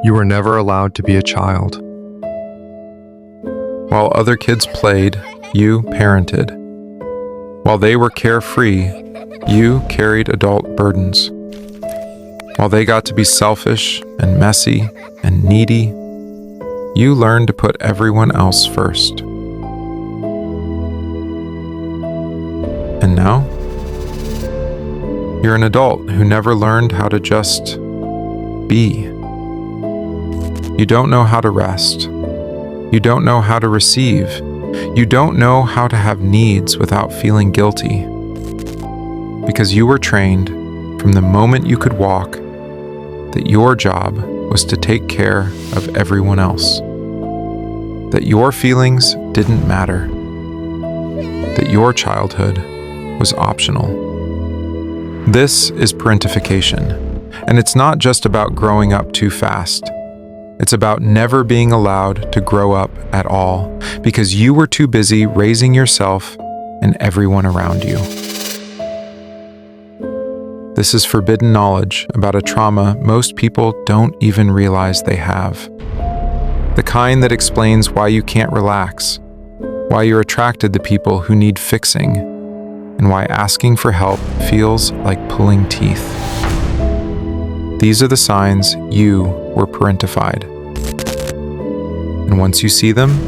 You were never allowed to be a child. While other kids played, you parented. While they were carefree, you carried adult burdens. While they got to be selfish and messy and needy, you learned to put everyone else first. And now, you're an adult who never learned how to just be. You don't know how to rest. You don't know how to receive. You don't know how to have needs without feeling guilty. Because you were trained from the moment you could walk that your job was to take care of everyone else. That your feelings didn't matter. That your childhood was optional. This is parentification, and it's not just about growing up too fast. It's about never being allowed to grow up at all because you were too busy raising yourself and everyone around you. This is forbidden knowledge about a trauma most people don't even realize they have. The kind that explains why you can't relax, why you're attracted to people who need fixing, and why asking for help feels like pulling teeth. These are the signs you were parentified. And once you see them,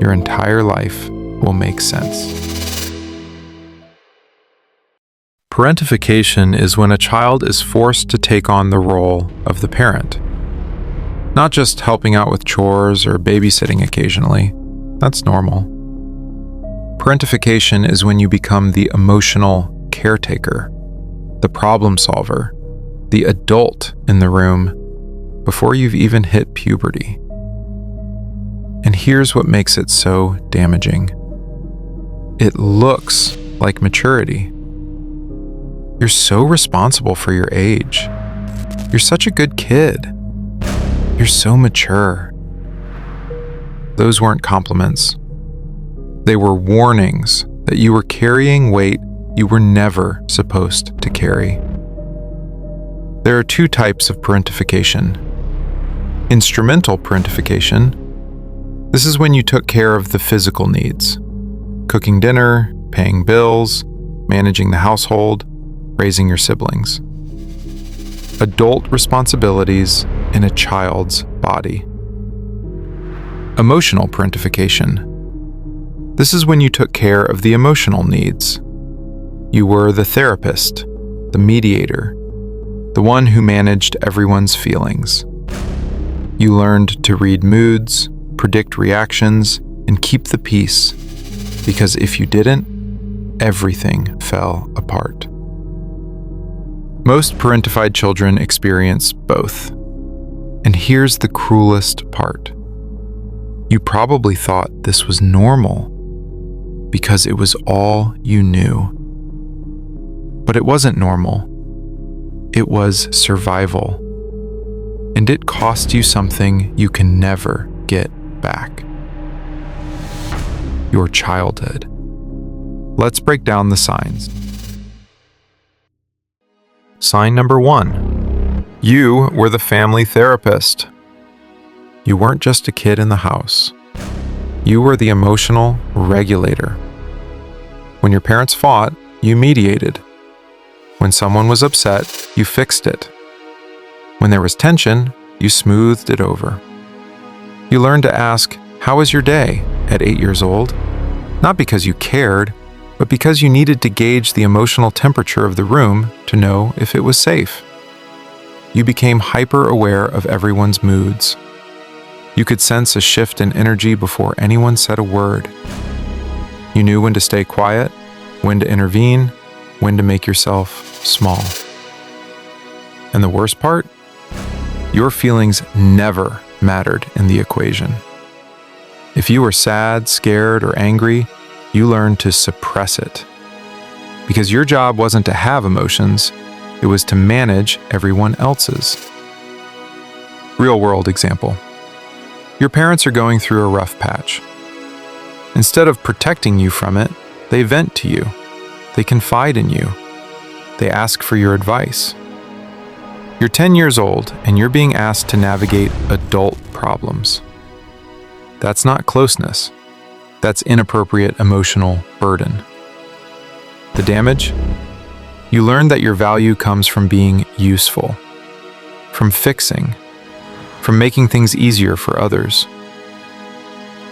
your entire life will make sense. Parentification is when a child is forced to take on the role of the parent. Not just helping out with chores or babysitting occasionally. That's normal. Parentification is when you become the emotional caretaker, the problem solver, the adult in the room before you've even hit puberty. And here's what makes it so damaging. It looks like maturity. You're so responsible for your age. You're such a good kid. You're so mature. Those weren't compliments. They were warnings that you were carrying weight you were never supposed to carry. There are two types of parentification. Instrumental parentification. This is when you took care of the physical needs. Cooking dinner, paying bills, managing the household, raising your siblings. Adult responsibilities in a child's body. Emotional parentification. This is when you took care of the emotional needs. You were the therapist, the mediator, the one who managed everyone's feelings. You learned to read moods, predict reactions, and keep the peace, because if you didn't, everything fell apart. Most parentified children experience both. And here's the cruelest part. You probably thought this was normal because it was all you knew. But it wasn't normal. It was survival. And it cost you something you can never get back. Your childhood. Let's break down the signs. Sign number 1. You were the family therapist. You weren't just a kid in the house. You were the emotional regulator. When your parents fought, you mediated. When someone was upset, you fixed it. When there was tension, you smoothed it over. You learned to ask, "How was your day?" at 8 years old, not because you cared, but because you needed to gauge the emotional temperature of the room to know if it was safe. You became hyper-aware of everyone's moods. You could sense a shift in energy before anyone said a word. You knew when to stay quiet, when to intervene, when to make yourself small. And the worst part? Your feelings never mattered in the equation. If you were sad, scared, or angry, you learned to suppress it. Because your job wasn't to have emotions, it was to manage everyone else's. Real-world example. Your parents are going through a rough patch. Instead of protecting you from it, they vent to you. They confide in you. They ask for your advice. You're 10 years old and you're being asked to navigate adult problems. That's not closeness. That's inappropriate emotional burden. The damage? You learn that your value comes from being useful, from fixing, from making things easier for others.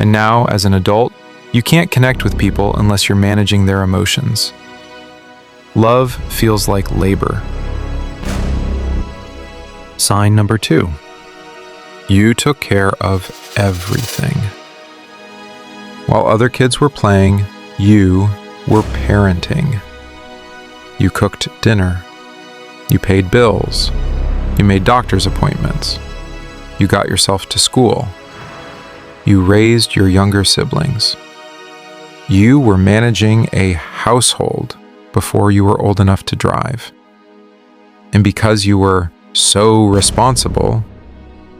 And now, as an adult, you can't connect with people unless you're managing their emotions. Love feels like labor. Sign number 2. You took care of everything. While other kids were playing, you were parenting. You cooked dinner. You paid bills. You made doctor's appointments. You got yourself to school. You raised your younger siblings. You were managing a household before you were old enough to drive. And because you were so responsible,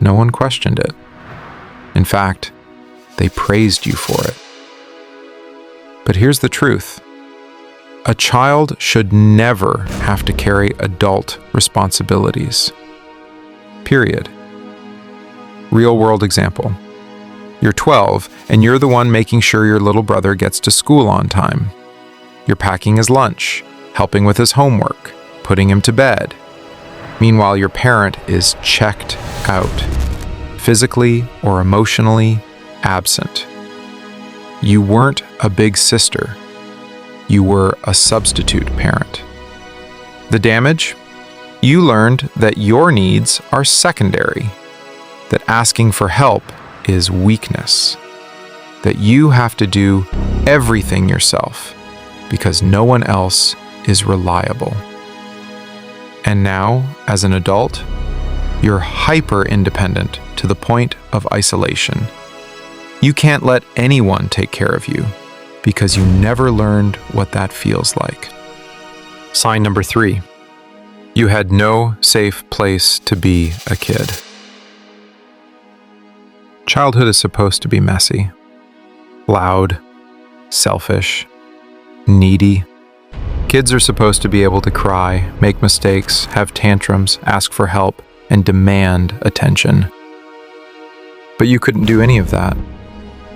no one questioned it. In fact, they praised you for it. But here's the truth. A child should never have to carry adult responsibilities. Period. Real-world example. You're 12, and you're the one making sure your little brother gets to school on time. You're packing his lunch, helping with his homework, putting him to bed. Meanwhile, your parent is checked out, physically or emotionally absent. You weren't a big sister. You were a substitute parent. The damage? You learned that your needs are secondary, that asking for help is weakness, that you have to do everything yourself because no one else is reliable. And now, as an adult, you're hyper-independent to the point of isolation. You can't let anyone take care of you because you never learned what that feels like. Sign number 3. You had no safe place to be a kid. Childhood is supposed to be messy, loud, selfish, needy. Kids are supposed to be able to cry, make mistakes, have tantrums, ask for help, and demand attention. But you couldn't do any of that.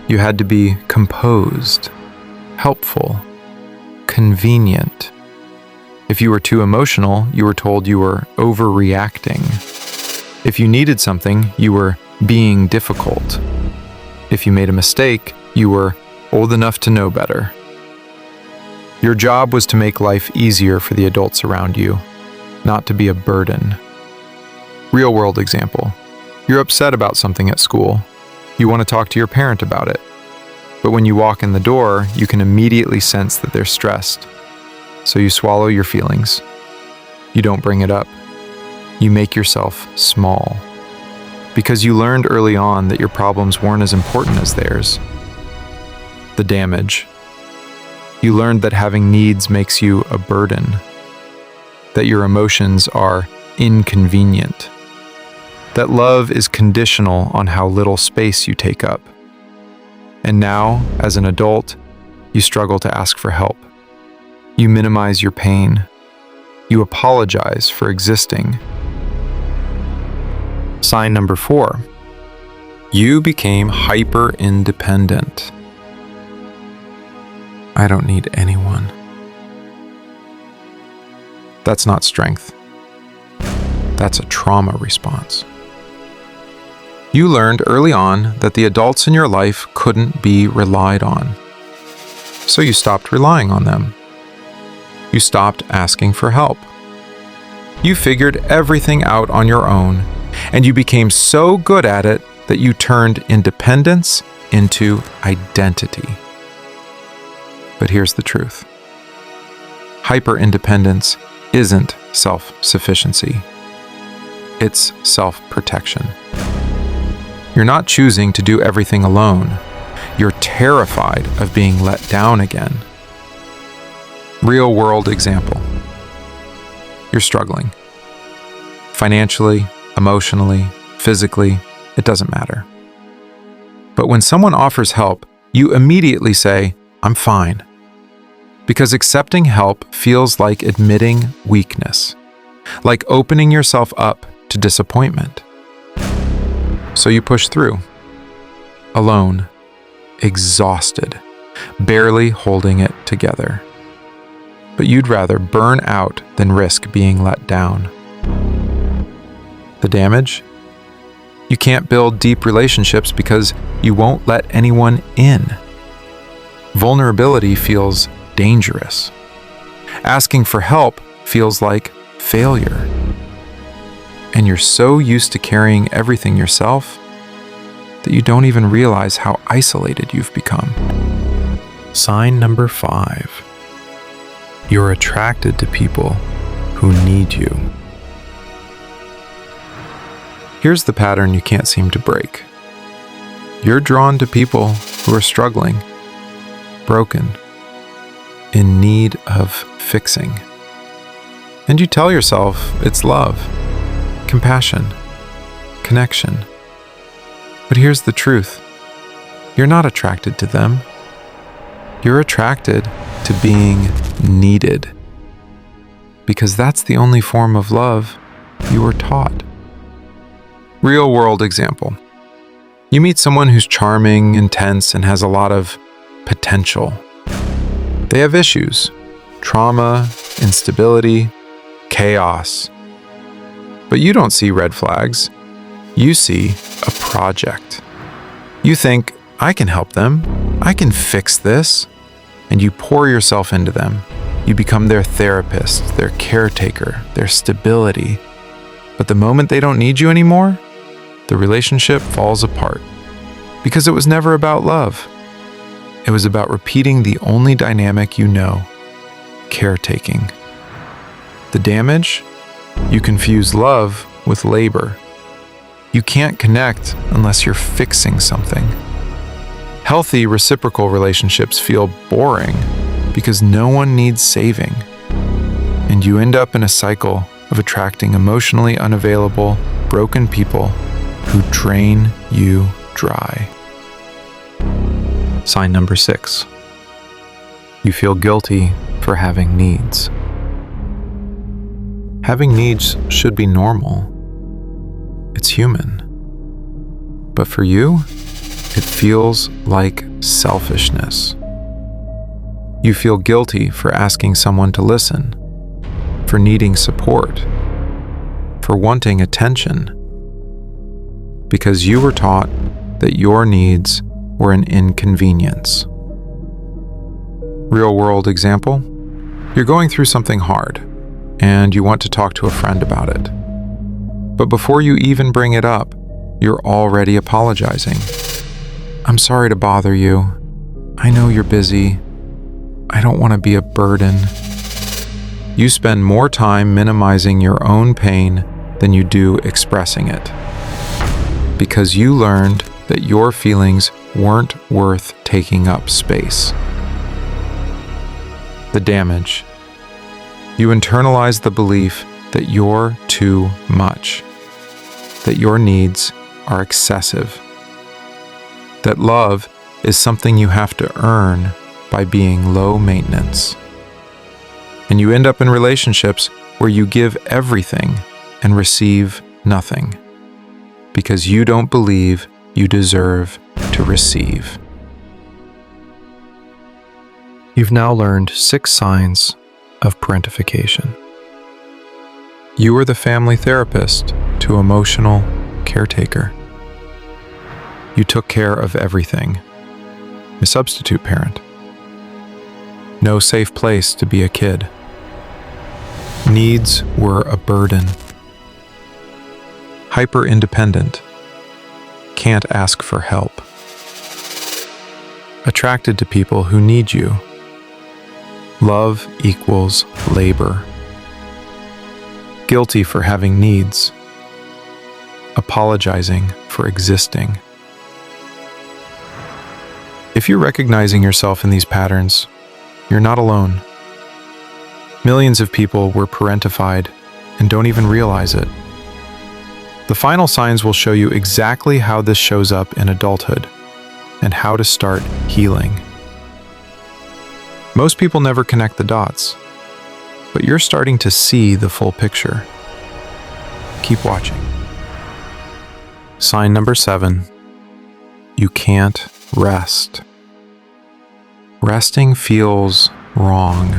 You had to be composed, helpful, convenient. If you were too emotional, you were told you were overreacting. If you needed something, you were being difficult. If you made a mistake, you were old enough to know better. Your job was to make life easier for the adults around you, not to be a burden. Real-world example. You're upset about something at school. You want to talk to your parent about it. But when you walk in the door, you can immediately sense that they're stressed. So you swallow your feelings. You don't bring it up. You make yourself small. Because you learned early on that your problems weren't as important as theirs. The damage. You learned that having needs makes you a burden. That your emotions are inconvenient. That love is conditional on how little space you take up. And now, as an adult, you struggle to ask for help. You minimize your pain. You apologize for existing. Sign number 4. You became hyper-independent. I don't need anyone. That's not strength. That's a trauma response. You learned early on that the adults in your life couldn't be relied on. So you stopped relying on them. You stopped asking for help. You figured everything out on your own, and you became so good at it that you turned independence into identity. But here's the truth. Hyper-independence isn't self-sufficiency. It's self-protection. You're not choosing to do everything alone. You're terrified of being let down again. Real-world example. You're struggling. Financially, emotionally, physically, it doesn't matter. But when someone offers help, you immediately say, "I'm fine." Because accepting help feels like admitting weakness. like opening yourself up to disappointment. So you push through, alone, exhausted, barely holding it together. But you'd rather burn out than risk being let down. The damage? You can't build deep relationships because you won't let anyone in. Vulnerability feels dangerous. Asking for help feels like failure. And you're so used to carrying everything yourself that you don't even realize how isolated you've become. Sign number 5. You're attracted to people who need you. Here's the pattern you can't seem to break. You're drawn to people who are struggling, broken, in need of fixing. And you tell yourself it's love, compassion, connection. But here's the truth. You're not attracted to them. You're attracted to being needed. Because that's the only form of love you were taught. Real world example. You meet someone who's charming, intense, and has a lot of potential. They have issues, trauma, instability, chaos. But you don't see red flags. You see a project. You think, I can help them. I can fix this. And you pour yourself into them. You become their therapist, their caretaker, their stability. But the moment they don't need you anymore, the relationship falls apart. Because it was never about love. It was about repeating the only dynamic you know, caretaking. The damage? You confuse love with labor. You can't connect unless you're fixing something. Healthy reciprocal relationships feel boring because no one needs saving. And you end up in a cycle of attracting emotionally unavailable, broken people who drain you dry. Sign number 6. You feel guilty for having needs. Having needs should be normal. It's human. But for you, it feels like selfishness. You feel guilty for asking someone to listen, for needing support, for wanting attention, because you were taught that your needs were an inconvenience. Real world example, you're going through something hard and you want to talk to a friend about it. But before you even bring it up, you're already apologizing. I'm sorry to bother you. I know you're busy. I don't want to be a burden. You spend more time minimizing your own pain than you do expressing it. Because you learned that your feelings weren't worth taking up space. The damage. You internalize the belief that you're too much, that your needs are excessive, that love is something you have to earn by being low maintenance. And you end up in relationships where you give everything and receive nothing, because you don't believe you deserve to receive. You've now learned 6 signs of parentification. You are the family therapist to emotional caretaker. You took care of everything. A substitute parent. No safe place to be a kid. Needs were a burden. Hyper-independent. Can't ask for help. Attracted to people who need you. Love equals labor. Guilty for having needs. Apologizing for existing. If you're recognizing yourself in these patterns, you're not alone. Millions of people were parentified and don't even realize it. The final signs will show you exactly how this shows up in adulthood and how to start healing. Most people never connect the dots, but you're starting to see the full picture. Keep watching. Sign number 7. You can't rest. Resting feels wrong.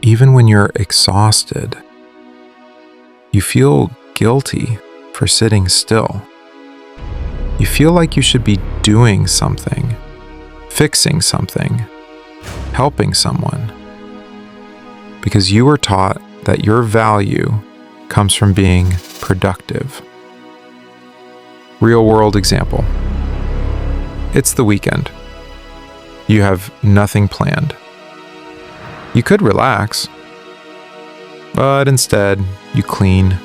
Even when you're exhausted, you feel guilty for sitting still. You feel like you should be doing something, fixing something, helping someone, because you were taught that your value comes from being productive. Real world example. It's the weekend. You have nothing planned. You could relax, but instead you clean,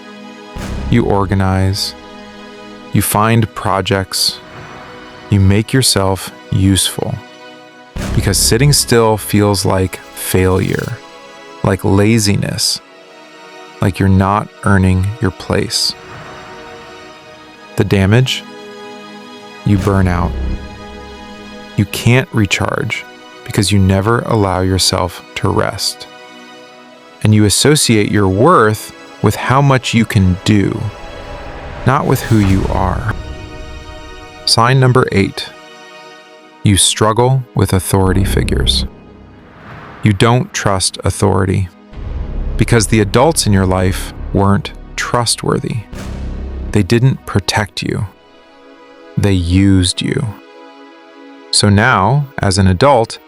you organize, you find projects, you make yourself useful, because sitting still feels like failure, like laziness, like you're not earning your place. The damage? You burn out. You can't recharge because you never allow yourself to rest. And you associate your worth with how much you can do, not with who you are. Sign number 8. You struggle with authority figures. You don't trust authority because the adults in your life weren't trustworthy. They didn't protect you. They used you. So now, as an adult,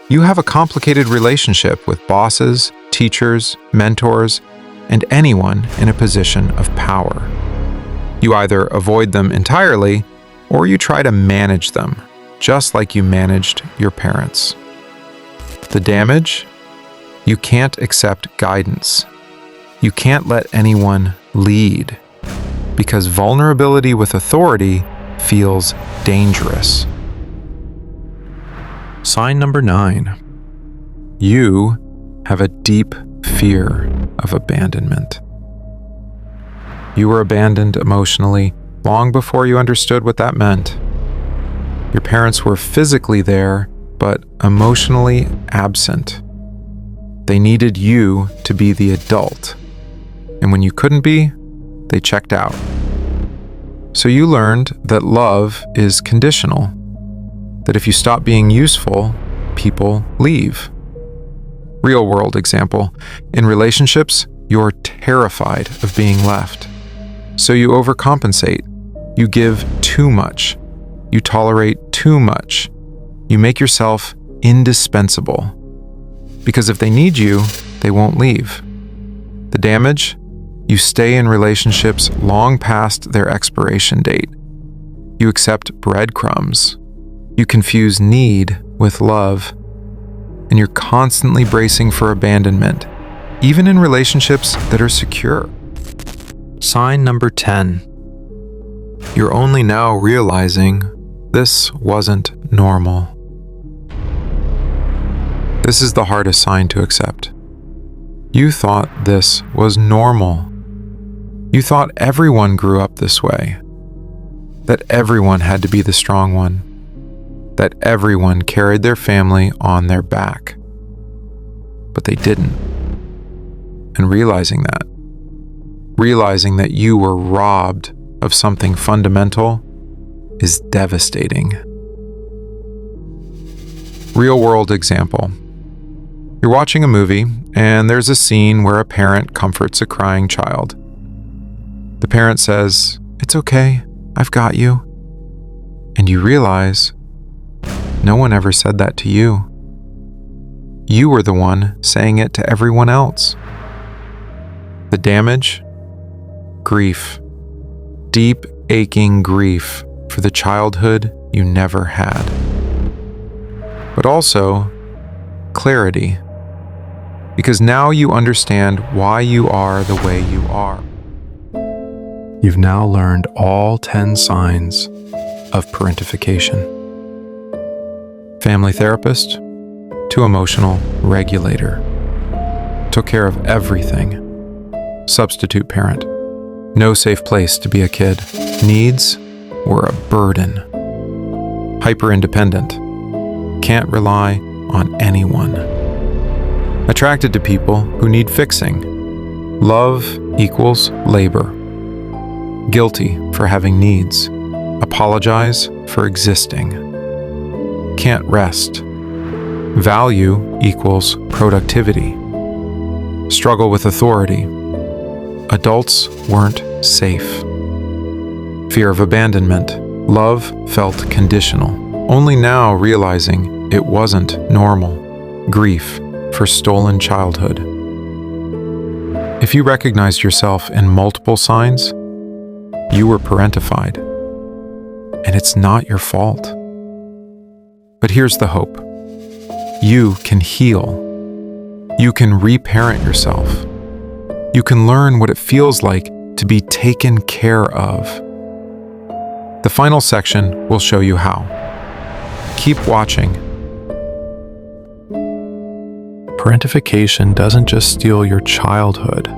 you have a complicated relationship with bosses, teachers, mentors, and anyone in a position of power. You either avoid them entirely, or you try to manage them, just like you managed your parents. The damage? You can't accept guidance. You can't let anyone lead, because vulnerability with authority feels dangerous. Sign number 9. You have a deep fear of abandonment. You were abandoned emotionally long before you understood what that meant. Your parents were physically there, but emotionally absent. They needed you to be the adult, and when you couldn't be, they checked out. So you learned that love is conditional, that if you stop being useful, people leave. Real world example. In relationships, you're terrified of being left. So you overcompensate. You give too much. You tolerate too much. You make yourself indispensable. Because if they need you, they won't leave. The damage? You stay in relationships long past their expiration date. You accept breadcrumbs. You confuse need with love. And you're constantly bracing for abandonment, even in relationships that are secure. Sign number 10. You're only now realizing this wasn't normal. This is the hardest sign to accept. You thought this was normal. You thought everyone grew up this way, that everyone had to be the strong one, that everyone carried their family on their back. But they didn't. And realizing that you were robbed of something fundamental is devastating. Real world example. You're watching a movie, and there's a scene where a parent comforts a crying child. The parent says, "It's okay, I've got you." And you realize no one ever said that to you. You were the one saying it to everyone else. The damage? Grief. Deep, aching grief for the childhood you never had. But also, clarity. Because now you understand why you are the way you are. You've now learned all 10 signs of parentification. Family therapist to emotional regulator. Took care of everything. Substitute parent. No safe place to be a kid. Needs were a burden. Hyper-independent. Can't rely on anyone. Attracted to people who need fixing. Love equals labor. Guilty for having needs. Apologize for existing. Can't rest. Value equals productivity. Struggle with authority. Adults weren't safe. Fear of abandonment. Love felt conditional, only now realizing it wasn't normal. Grief for stolen childhood. If you recognized yourself in multiple signs, you were parentified. And it's not your fault. But here's the hope. You can heal. You can reparent yourself. You can learn what it feels like to be taken care of. The final section will show you how. Keep watching. Parentification doesn't just steal your childhood.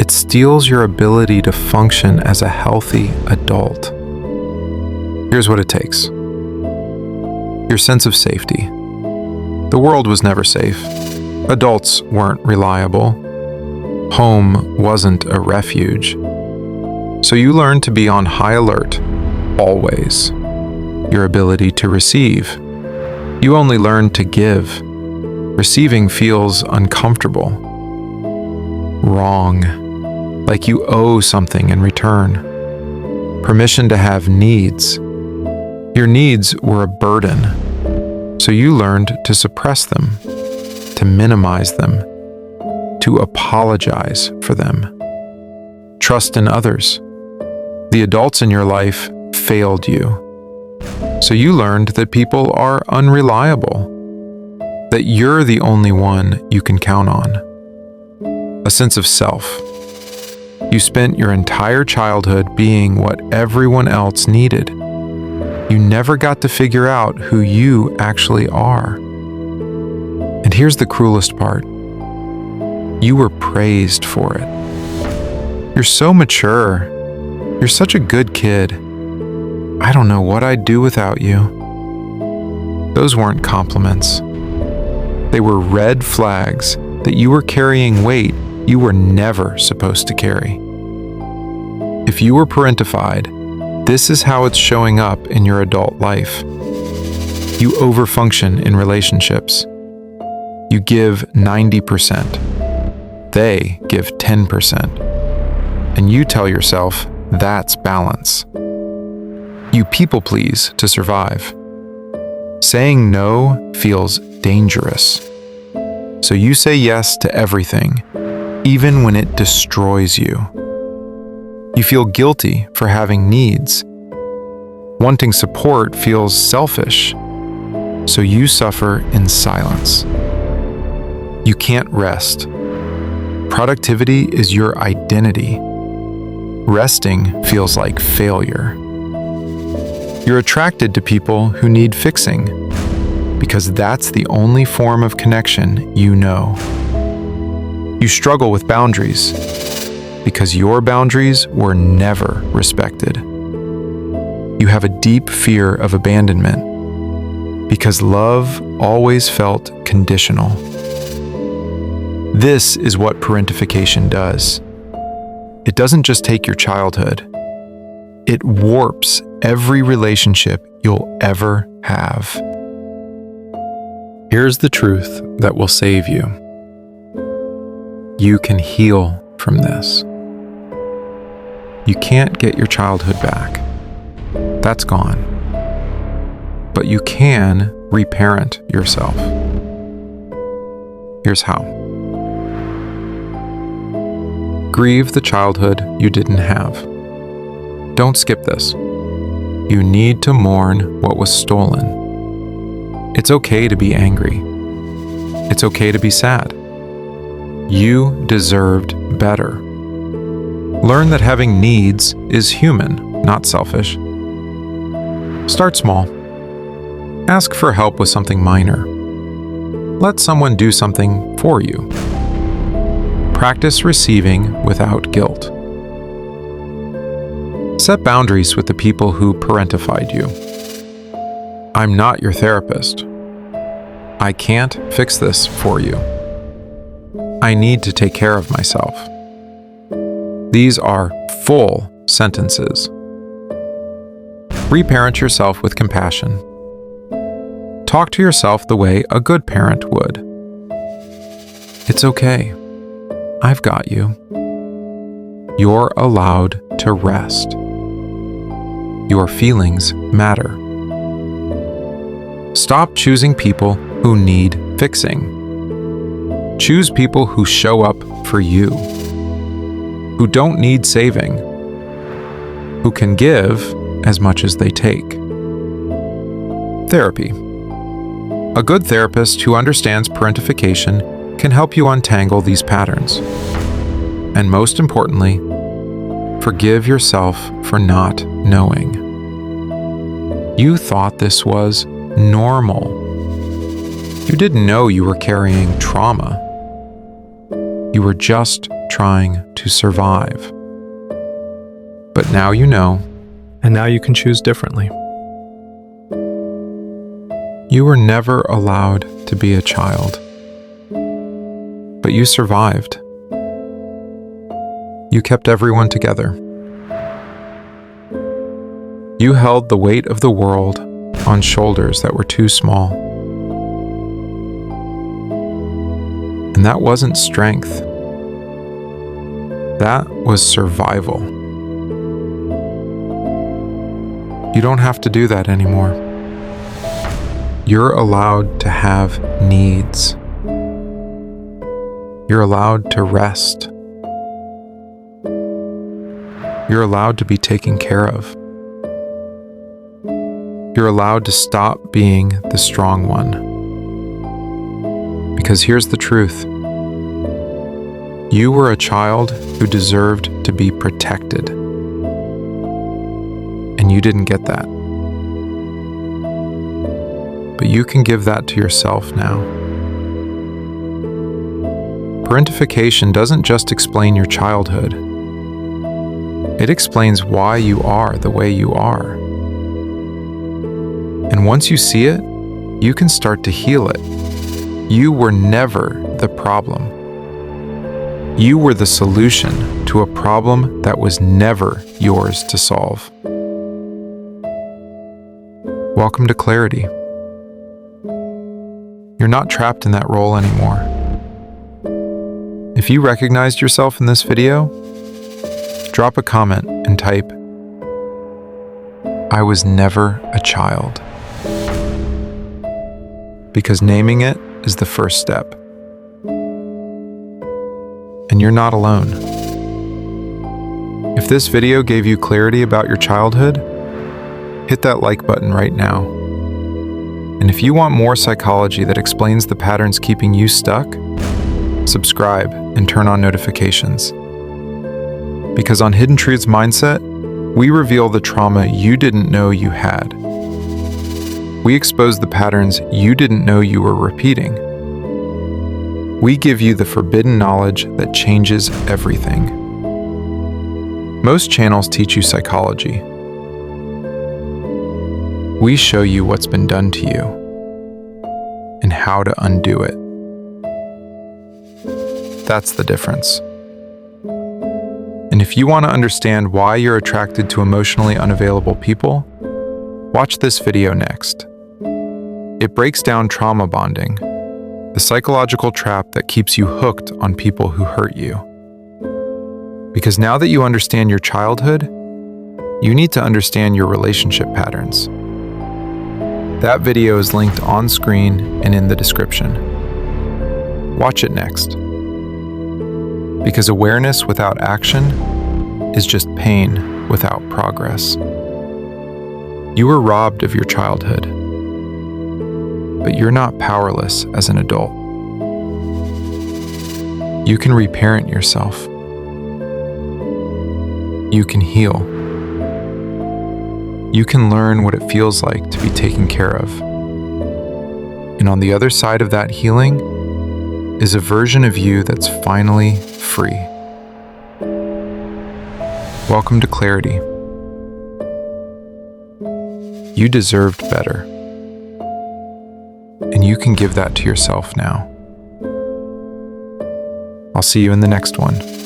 It steals your ability to function as a healthy adult. Here's what it takes. Your sense of safety. The world was never safe. Adults weren't reliable. Home wasn't a refuge. So you learned to be on high alert, always. Your ability to receive. You only learned to give. Receiving feels uncomfortable. Wrong. Like you owe something in return. Permission to have needs. Your needs were a burden, so you learned to suppress them, to minimize them, to apologize for them. Trust in others. The adults in your life failed you, so you learned that people are unreliable, that you're the only one you can count on. A sense of self. You spent your entire childhood being what everyone else needed. You never got to figure out who you actually are. And here's the cruelest part. You were praised for it. You're so mature. You're such a good kid. I don't know what I'd do without you. Those weren't compliments. They were red flags that you were carrying weight you were never supposed to carry. If you were parentified, this is how it's showing up in your adult life. You overfunction in relationships. You give 90%. They give 10%. And you tell yourself that's balance. You people please to survive. Saying no feels dangerous. So you say yes to everything, even when it destroys you. You feel guilty for having needs. Wanting support feels selfish, so you suffer in silence. You can't rest. Productivity is your identity. Resting feels like failure. You're attracted to people who need fixing, because that's the only form of connection you know. You struggle with boundaries, because your boundaries were never respected. You have a deep fear of abandonment, because love always felt conditional. This is what parentification does. It doesn't just take your childhood. It warps every relationship you'll ever have. Here's the truth that will save you. You can heal from this. You can't get your childhood back. That's gone. But you can reparent yourself. Here's how. Grieve the childhood you didn't have. Don't skip this. You need to mourn what was stolen. It's okay to be angry. It's okay to be sad. You deserved better. Learn that having needs is human, not selfish. Start small. Ask for help with something minor. Let someone do something for you. Practice receiving without guilt. Set boundaries with the people who parentified you. I'm not your therapist. I can't fix this for you. I need to take care of myself. These are full sentences. Reparent yourself with compassion. Talk to yourself the way a good parent would. It's okay. I've got you. You're allowed to rest. Your feelings matter. Stop choosing people who need fixing. Choose people who show up for you, who don't need saving, who can give as much as they take. Therapy. A good therapist who understands parentification can help you untangle these patterns. And most importantly, forgive yourself for not knowing. You thought this was normal. You didn't know you were carrying trauma. You were just trying to survive. But now you know, and now you can choose differently. You were never allowed to be a child, but you survived. You kept everyone together. You held the weight of the world on shoulders that were too small. And that wasn't strength. That was survival. You don't have to do that anymore. You're allowed to have needs. You're allowed to rest. You're allowed to be taken care of. You're allowed to stop being the strong one. Because here's the truth. You were a child who deserved to be protected. And you didn't get that. But you can give that to yourself now. Parentification doesn't just explain your childhood. It explains why you are the way you are. And once you see it, you can start to heal it. You were never the problem. You were the solution to a problem that was never yours to solve. Welcome to clarity. You're not trapped in that role anymore. If you recognized yourself in this video, drop a comment and type, "I was never a child." Because naming it is the first step. And you're not alone. If this video gave you clarity about your childhood, hit that like button right now. And if you want more psychology that explains the patterns keeping you stuck, subscribe and turn on notifications. Because on Hidden Truths Mindset, we reveal the trauma you didn't know you had. We expose the patterns you didn't know you were repeating. We give you the forbidden knowledge that changes everything. Most channels teach you psychology. We show you what's been done to you and how to undo it. That's the difference. And if you want to understand why you're attracted to emotionally unavailable people, watch this video next. It breaks down trauma bonding, the psychological trap that keeps you hooked on people who hurt you. Because now that you understand your childhood, you need to understand your relationship patterns. That video is linked on screen and in the description. Watch it next. Because awareness without action is just pain without progress. You were robbed of your childhood, but you're not powerless as an adult. You can reparent yourself. You can heal. You can learn what it feels like to be taken care of. And on the other side of that healing is a version of you that's finally free. Welcome to clarity. You deserved better. And you can give that to yourself now. I'll see you in the next one.